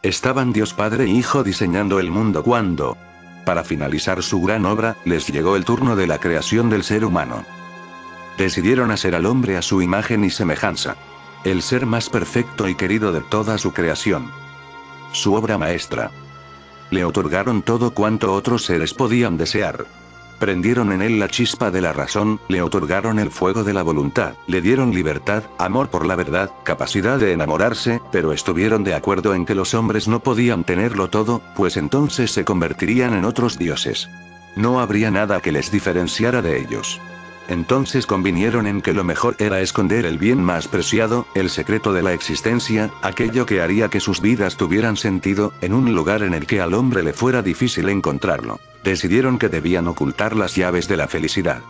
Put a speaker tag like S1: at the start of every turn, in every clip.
S1: Estaban Dios Padre e Hijo diseñando el mundo cuando, para finalizar su gran obra, les llegó el turno de la creación del ser humano. Decidieron hacer al hombre a su imagen y semejanza. El ser más perfecto y querido de toda su creación. Su obra maestra. Le otorgaron todo cuanto otros seres podían desear. Prendieron en él la chispa de la razón, le otorgaron el fuego de la voluntad, le dieron libertad, amor por la verdad, capacidad de enamorarse, pero estuvieron de acuerdo en que los hombres no podían tenerlo todo, pues entonces se convertirían en otros dioses. No habría nada que les diferenciara de ellos. Entonces convinieron en que lo mejor era esconder el bien más preciado, el secreto de la existencia, aquello que haría que sus vidas tuvieran sentido, en un lugar en el que al hombre le fuera difícil encontrarlo. Decidieron que debían ocultar las llaves de la felicidad.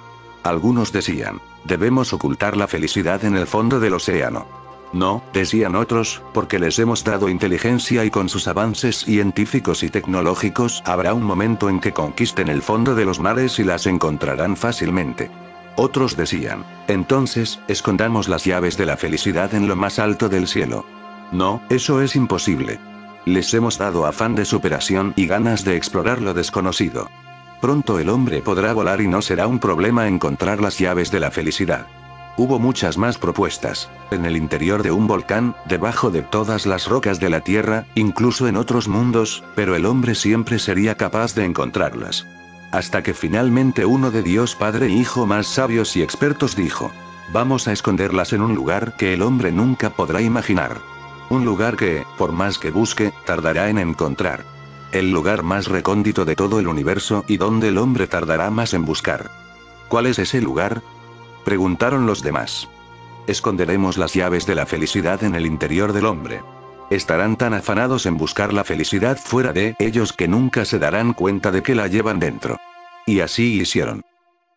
S1: Algunos decían, debemos ocultar la felicidad en el fondo del océano. No, decían otros, porque les hemos dado inteligencia y con sus avances científicos y tecnológicos habrá un momento en que conquisten el fondo de los mares y las encontrarán fácilmente. Otros decían, entonces, escondamos las llaves de la felicidad en lo más alto del cielo. No, eso es imposible. Les hemos dado afán de superación y ganas de explorar lo desconocido. Pronto el hombre podrá volar y no será un problema encontrar las llaves de la felicidad. Hubo muchas más propuestas, en el interior de un volcán, debajo de todas las rocas de la tierra, incluso en otros mundos, pero el hombre siempre sería capaz de encontrarlas. Hasta que finalmente uno de Dios Padre e Hijo más sabios y expertos dijo, vamos a esconderlas en un lugar que el hombre nunca podrá imaginar. Un lugar que, por más que busque, tardará en encontrar. El lugar más recóndito de todo el universo y donde el hombre tardará más en buscar. ¿Cuál es ese lugar?, preguntaron los demás. Esconderemos las llaves de la felicidad en el interior del hombre. Estarán tan afanados en buscar la felicidad fuera de ellos que nunca se darán cuenta de que la llevan dentro. Y así hicieron.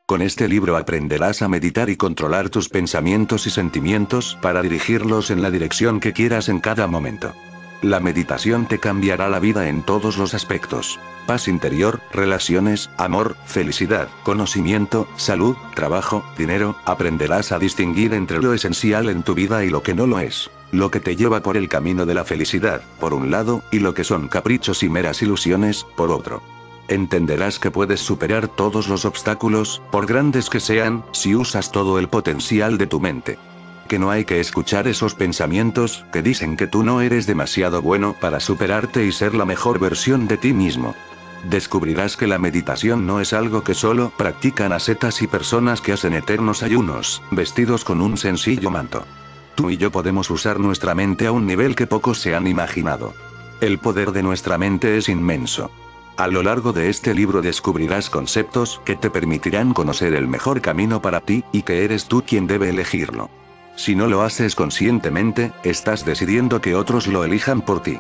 S1: Con este libro aprenderás a meditar y controlar tus pensamientos y sentimientos para dirigirlos en la dirección que quieras en cada momento. La meditación te cambiará la vida en todos los aspectos. Paz interior, relaciones, amor, felicidad, conocimiento, salud, trabajo, dinero. Aprenderás a distinguir entre lo esencial en tu vida y lo que no lo es. Lo que te lleva por el camino de la felicidad, por un lado, y lo que son caprichos y meras ilusiones, por otro. Entenderás que puedes superar todos los obstáculos, por grandes que sean, si usas todo el potencial de tu mente. Que no hay que escuchar esos pensamientos que dicen que tú no eres demasiado bueno para superarte y ser la mejor versión de ti mismo. Descubrirás que la meditación no es algo que solo practican ascetas y personas que hacen eternos ayunos, vestidos con un sencillo manto. Tú y yo podemos usar nuestra mente a un nivel que pocos se han imaginado. El poder de nuestra mente es inmenso. A lo largo de este libro descubrirás conceptos que te permitirán conocer el mejor camino para ti, y que eres tú quien debe elegirlo. Si no lo haces conscientemente, estás decidiendo que otros lo elijan por ti.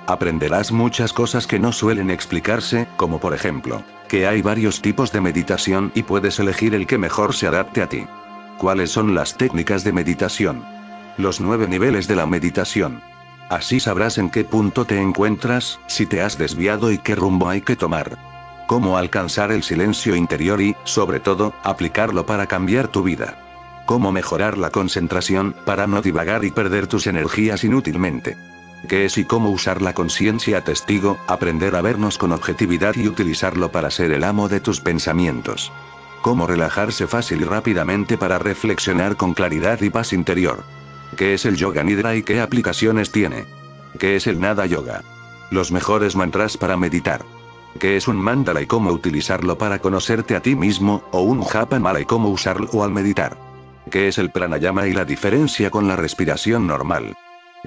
S1: Aprenderás muchas cosas que no suelen explicarse, como por ejemplo, que hay varios tipos de meditación y puedes elegir el que mejor se adapte a ti. ¿Cuáles son las técnicas de meditación? Los 9 niveles de la meditación. Así sabrás en qué punto te encuentras, si te has desviado y qué rumbo hay que tomar. Cómo alcanzar el silencio interior y, sobre todo, aplicarlo para cambiar tu vida. Cómo mejorar la concentración, para no divagar y perder tus energías inútilmente. ¿Qué es y cómo usar la conciencia testigo, aprender a vernos con objetividad y utilizarlo para ser el amo de tus pensamientos? Cómo relajarse fácil y rápidamente para reflexionar con claridad y paz interior. ¿Qué es el Yoga Nidra y qué aplicaciones tiene? ¿Qué es el Nada Yoga? Los mejores mantras para meditar. ¿Qué es un mandala y cómo utilizarlo para conocerte a ti mismo, o un japa mala y cómo usarlo al meditar? ¿Qué es el pranayama y la diferencia con la respiración normal?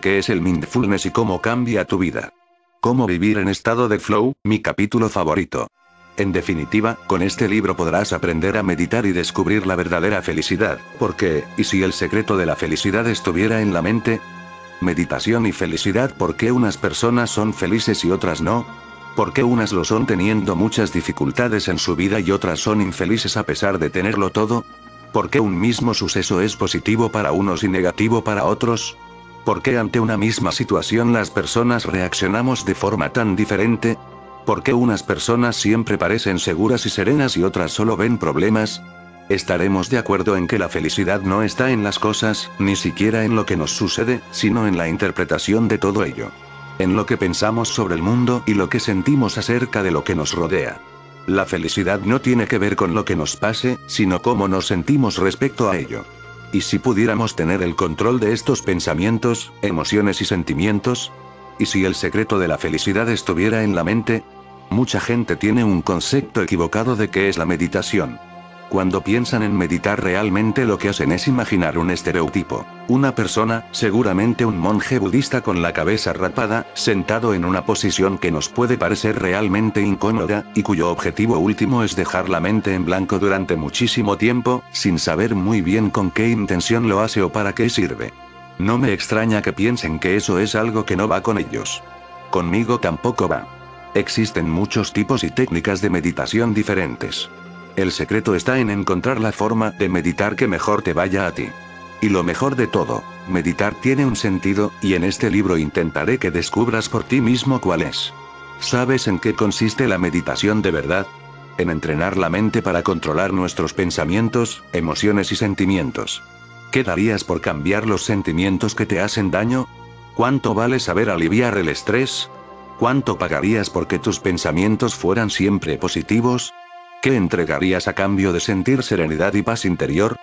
S1: ¿Qué es el mindfulness y cómo cambia tu vida? ¿Cómo vivir en estado de flow? Mi capítulo favorito. En definitiva, con este libro podrás aprender a meditar y descubrir la verdadera felicidad, porque, ¿y si el secreto de la felicidad estuviera en la mente? Meditación y felicidad. ¿Por qué unas personas son felices y otras no? ¿Por qué unas lo son teniendo muchas dificultades en su vida y otras son infelices a pesar de tenerlo todo? ¿Por qué un mismo suceso es positivo para unos y negativo para otros? ¿Por qué ante una misma situación las personas reaccionamos de forma tan diferente? ¿Por qué unas personas siempre parecen seguras y serenas y otras solo ven problemas? Estaremos de acuerdo en que la felicidad no está en las cosas, ni siquiera en lo que nos sucede, sino en la interpretación de todo ello. en lo que pensamos sobre el mundo y lo que sentimos acerca de lo que nos rodea. La felicidad no tiene que ver con lo que nos pase, sino cómo nos sentimos respecto a ello. ¿Y si pudiéramos tener el control de estos pensamientos, emociones y sentimientos? ¿Y si el secreto de la felicidad estuviera en la mente? Mucha gente tiene un concepto equivocado de qué es la meditación. Cuando piensan en meditar realmente lo que hacen es imaginar un estereotipo. Una persona, seguramente un monje budista con la cabeza rapada, sentado en una posición que nos puede parecer realmente incómoda, y cuyo objetivo último es dejar la mente en blanco durante muchísimo tiempo, sin saber muy bien con qué intención lo hace o para qué sirve. No me extraña que piensen que eso es algo que no va con ellos. Conmigo tampoco va. Existen muchos tipos y técnicas de meditación diferentes. El secreto está en encontrar la forma de meditar que mejor te vaya a ti. Y lo mejor de todo, meditar tiene un sentido, y en este libro intentaré que descubras por ti mismo cuál es. ¿Sabes en qué consiste la meditación de verdad? En entrenar la mente para controlar nuestros pensamientos, emociones y sentimientos. ¿Qué darías por cambiar los sentimientos que te hacen daño? ¿Cuánto vale saber aliviar el estrés? ¿Cuánto pagarías porque tus pensamientos fueran siempre positivos? ¿Qué entregarías a cambio de sentir serenidad y paz interior?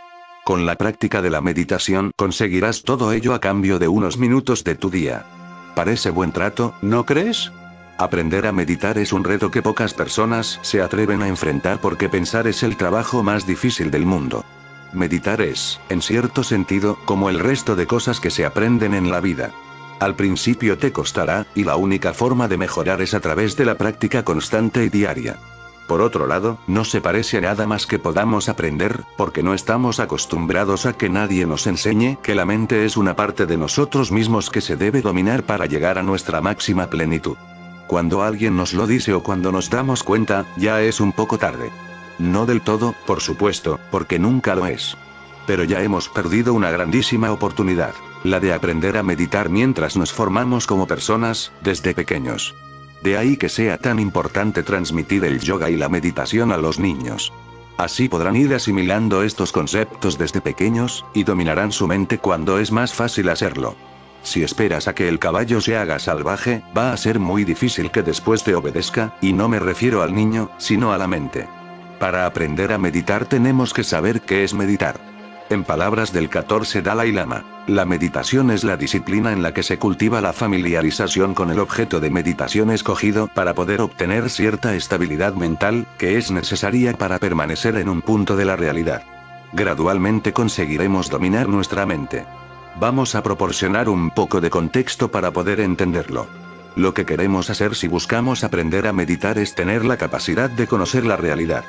S1: Con la práctica de la meditación conseguirás todo ello a cambio de unos minutos de tu día. Parece buen trato, ¿no crees? Aprender a meditar es un reto que pocas personas se atreven a enfrentar porque pensar es el trabajo más difícil del mundo. Meditar es, en cierto sentido, como el resto de cosas que se aprenden en la vida. Al principio te costará, y la única forma de mejorar es a través de la práctica constante y diaria. Por otro lado, no se parece a nada más que podamos aprender, porque no estamos acostumbrados a que nadie nos enseñe que la mente es una parte de nosotros mismos que se debe dominar para llegar a nuestra máxima plenitud. Cuando alguien nos lo dice o cuando nos damos cuenta, ya es un poco tarde. No del todo, por supuesto, porque nunca lo es. Pero ya hemos perdido una grandísima oportunidad, la de aprender a meditar mientras nos formamos como personas, desde pequeños. De ahí que sea tan importante transmitir el yoga y la meditación a los niños. Así podrán ir asimilando estos conceptos desde pequeños, y dominarán su mente cuando es más fácil hacerlo. Si esperas a que el caballo se haga salvaje, va a ser muy difícil que después te obedezca, y no me refiero al niño, sino a la mente. Para aprender a meditar tenemos que saber qué es meditar. En palabras del 14 Dalai Lama, la meditación es la disciplina en la que se cultiva la familiarización con el objeto de meditación escogido para poder obtener cierta estabilidad mental, que es necesaria para permanecer en un punto de la realidad. Gradualmente conseguiremos dominar nuestra mente. Vamos a proporcionar un poco de contexto para poder entenderlo. Lo que queremos hacer si buscamos aprender a meditar es tener la capacidad de conocer la realidad.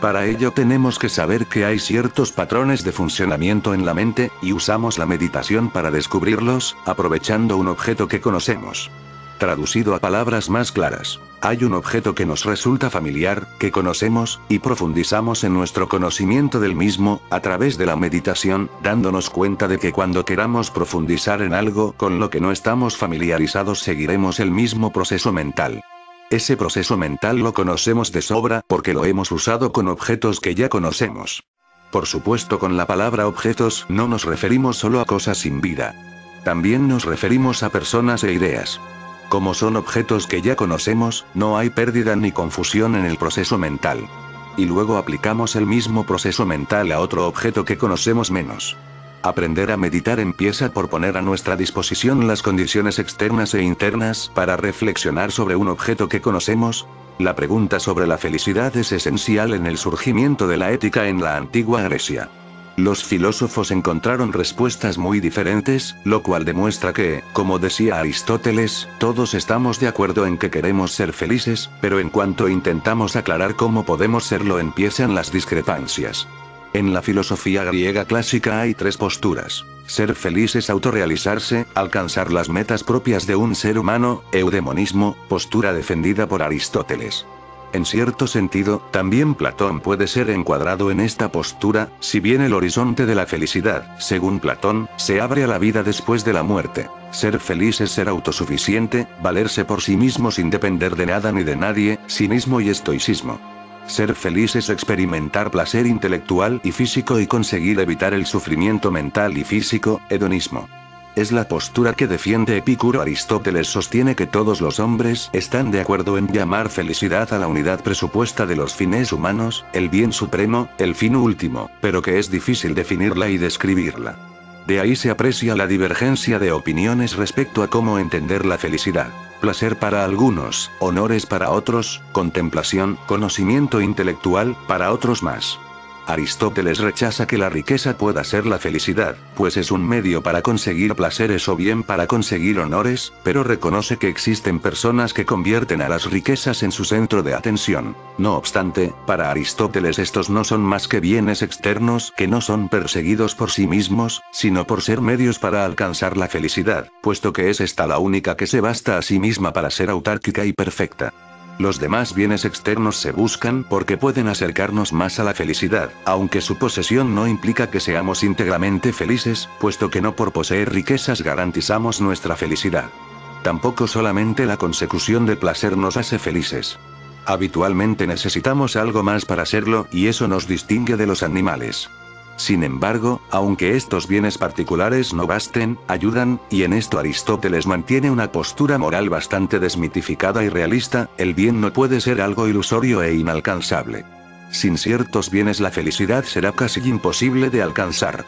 S1: Para ello tenemos que saber que hay ciertos patrones de funcionamiento en la mente, y usamos la meditación para descubrirlos, aprovechando un objeto que conocemos. Traducido a palabras más claras, hay un objeto que nos resulta familiar, que conocemos, y profundizamos en nuestro conocimiento del mismo, a través de la meditación, dándonos cuenta de que cuando queramos profundizar en algo con lo que no estamos familiarizados seguiremos el mismo proceso mental. Ese proceso mental lo conocemos de sobra porque lo hemos usado con objetos que ya conocemos. Por supuesto, con la palabra objetos no nos referimos solo a cosas sin vida. También nos referimos a personas e ideas. Como son objetos que ya conocemos, no hay pérdida ni confusión en el proceso mental. Y luego aplicamos el mismo proceso mental a otro objeto que conocemos menos. Aprender a meditar empieza por poner a nuestra disposición las condiciones externas e internas para reflexionar sobre un objeto que conocemos. La pregunta sobre la felicidad es esencial en el surgimiento de la ética en la antigua Grecia. Los filósofos encontraron respuestas muy diferentes, lo cual demuestra que, como decía Aristóteles, todos estamos de acuerdo en que queremos ser felices, pero en cuanto intentamos aclarar cómo podemos serlo empiezan las discrepancias. En la filosofía griega clásica hay tres posturas. Ser feliz es autorrealizarse, alcanzar las metas propias de un ser humano, eudemonismo, postura defendida por Aristóteles. En cierto sentido, también Platón puede ser encuadrado en esta postura, si bien el horizonte de la felicidad, según Platón, se abre a la vida después de la muerte. Ser feliz es ser autosuficiente, valerse por sí mismo sin depender de nada ni de nadie, cinismo y estoicismo. Ser feliz es experimentar placer intelectual y físico y conseguir evitar el sufrimiento mental y físico, hedonismo. Es la postura que defiende Epicuro. Aristóteles sostiene que todos los hombres están de acuerdo en llamar felicidad a la unidad presupuesta de los fines humanos, el bien supremo, el fin último, pero que es difícil definirla y describirla. De ahí se aprecia la divergencia de opiniones respecto a cómo entender la felicidad. Placer para algunos, honores para otros, contemplación, conocimiento intelectual, para otros más. Aristóteles rechaza que la riqueza pueda ser la felicidad, pues es un medio para conseguir placeres o bien para conseguir honores, pero reconoce que existen personas que convierten a las riquezas en su centro de atención. No obstante, para Aristóteles estos no son más que bienes externos que no son perseguidos por sí mismos, sino por ser medios para alcanzar la felicidad, puesto que es esta la única que se basta a sí misma para ser autárquica y perfecta. Los demás bienes externos se buscan porque pueden acercarnos más a la felicidad, aunque su posesión no implica que seamos íntegramente felices, puesto que no por poseer riquezas garantizamos nuestra felicidad. Tampoco solamente la consecución de placer nos hace felices. Habitualmente necesitamos algo más para serlo, y eso nos distingue de los animales. Sin embargo, aunque estos bienes particulares no basten, ayudan, y en esto Aristóteles mantiene una postura moral bastante desmitificada y realista: el bien no puede ser algo ilusorio e inalcanzable. Sin ciertos bienes la felicidad será casi imposible de alcanzar.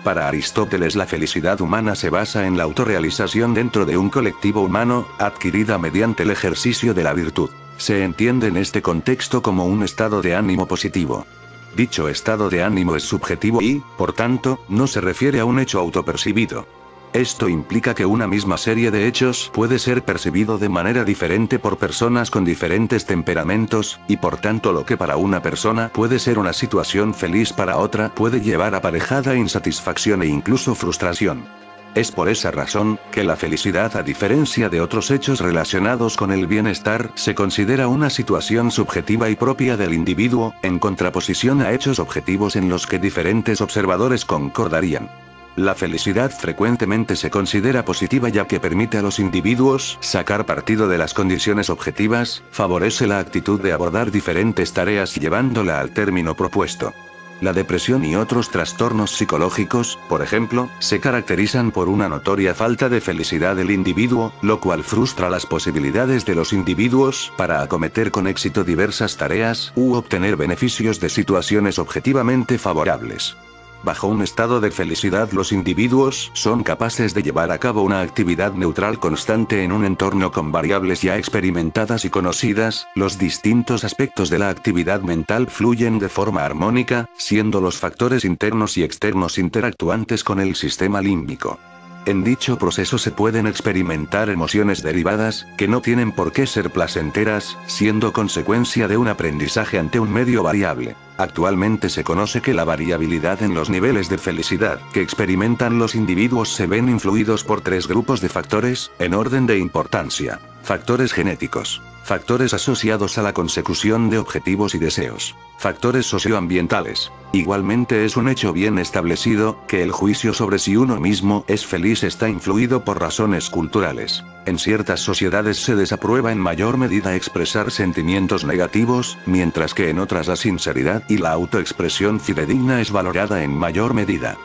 S1: Para Aristóteles la felicidad humana se basa en la autorrealización dentro de un colectivo humano, adquirida mediante el ejercicio de la virtud. Se entiende en este contexto como un estado de ánimo positivo. Dicho estado de ánimo es subjetivo y, por tanto, no se refiere a un hecho autopercibido. Esto implica que una misma serie de hechos puede ser percibido de manera diferente por personas con diferentes temperamentos, y por tanto lo que para una persona puede ser una situación feliz para otra puede llevar aparejada insatisfacción e incluso frustración. Es por esa razón, que la felicidad, a diferencia de otros hechos relacionados con el bienestar, se considera una situación subjetiva y propia del individuo, en contraposición a hechos objetivos en los que diferentes observadores concordarían. La felicidad frecuentemente se considera positiva ya que permite a los individuos sacar partido de las condiciones objetivas, favorece la actitud de abordar diferentes tareas llevándola al término propuesto. La depresión y otros trastornos psicológicos, por ejemplo, se caracterizan por una notoria falta de felicidad del individuo, lo cual frustra las posibilidades de los individuos para acometer con éxito diversas tareas u obtener beneficios de situaciones objetivamente favorables. Bajo un estado de felicidad los individuos son capaces de llevar a cabo una actividad neutral constante en un entorno con variables ya experimentadas y conocidas. Los distintos aspectos de la actividad mental fluyen de forma armónica, siendo los factores internos y externos interactuantes con el sistema límbico. En dicho proceso se pueden experimentar emociones derivadas, que no tienen por qué ser placenteras, siendo consecuencia de un aprendizaje ante un medio variable. Actualmente se conoce que la variabilidad en los niveles de felicidad que experimentan los individuos se ven influidos por tres grupos de factores, en orden de importancia. Factores genéticos. Factores asociados a la consecución de objetivos y deseos. Factores socioambientales. Igualmente es un hecho bien establecido, que el juicio sobre si uno mismo es feliz está influido por razones culturales. En ciertas sociedades se desaprueba en mayor medida expresar sentimientos negativos, mientras que en otras la sinceridad y la autoexpresión fidedigna es valorada en mayor medida.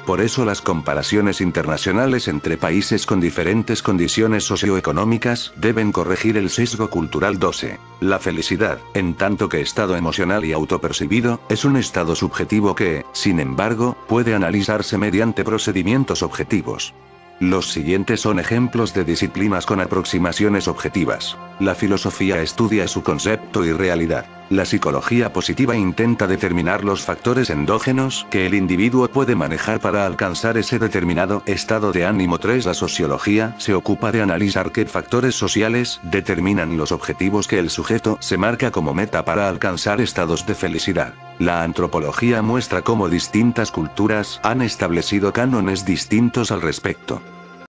S1: Por eso las comparaciones internacionales entre países con diferentes condiciones socioeconómicas deben corregir el sesgo cultural. 12. La felicidad, en tanto que estado emocional y autopercibido, es un estado subjetivo que, sin embargo, puede analizarse mediante procedimientos objetivos. Los siguientes son ejemplos de disciplinas con aproximaciones objetivas. La filosofía estudia su concepto y realidad. La psicología positiva intenta determinar los factores endógenos que el individuo puede manejar para alcanzar ese determinado estado de ánimo. 3. La sociología se ocupa de analizar qué factores sociales determinan los objetivos que el sujeto se marca como meta para alcanzar estados de felicidad. La antropología muestra cómo distintas culturas han establecido cánones distintos al respecto.